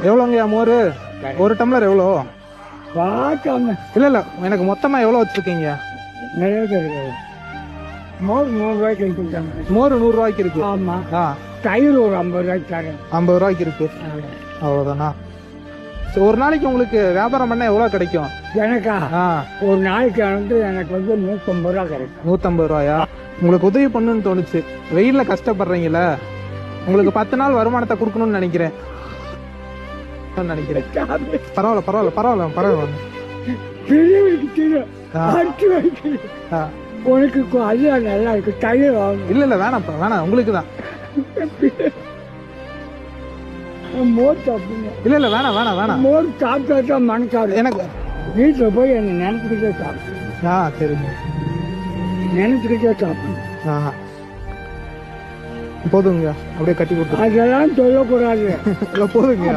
எவ்வளோங்கய்யா மோர்? ஒரு டம்ளர் எவ்வளோ? இல்லை எனக்கு மொத்தமாக எவ்வளோ வச்சுருக்கீங்க? நிறைய பேர் மோர் 100 ரூபாய்க்கு கொடுத்தாங்க. மோர் 100 ரூபாய்க்கு இருக்கு. ஆமாம். தயிர் ஒரு 50 ரூபாய்க்கு தரேன். 50 ரூபாய்க்கு இருக்கு. அவ்வளோதானா? ஸோ ஒரு நாளைக்கு உங்களுக்கு வியாபாரம் பண்ணால் எவ்வளோ கிடைக்கும்? எனக்கா ஒரு நாளைக்கு எனக்கு 150 ரூபா கிடைக்கும். 150 ரூபாயா? உங்களுக்கு உதவி பண்ணுன்னு தோணுச்சு. வெயிலில் கஷ்டப்படுறீங்களே, உங்களுக்கு 10 நாள் வருமானத்தை கொடுக்கணும்னு நினைக்கிறேன். பரவாயில்ல பரவாயில்ல பரவாயில்ல பரவாயில்ல. உனக்கு அது நல்லா இருக்கு. தயிர் இல்ல இல்ல வேணாம் வேணாம், உங்களுக்கு தான். மோர் சாப்பிடுங்க. இல்ல இல்ல வேணாம் வேணாம் வேணாம். மோர் சாப்பிட்டா மனசாரு. எனக்கு வீட்டில் போய் என்ன நினைச்சுக்கிட்டே சாப்பிடுங்க. சரிங்க, நினைச்சுக்கிட்டே சாப்பிடுங்க. போதுங்க, அப்படியே கட்டி கொடுத்து. அதெல்லாம் சொல்லக்கூடாது. போதுங்க.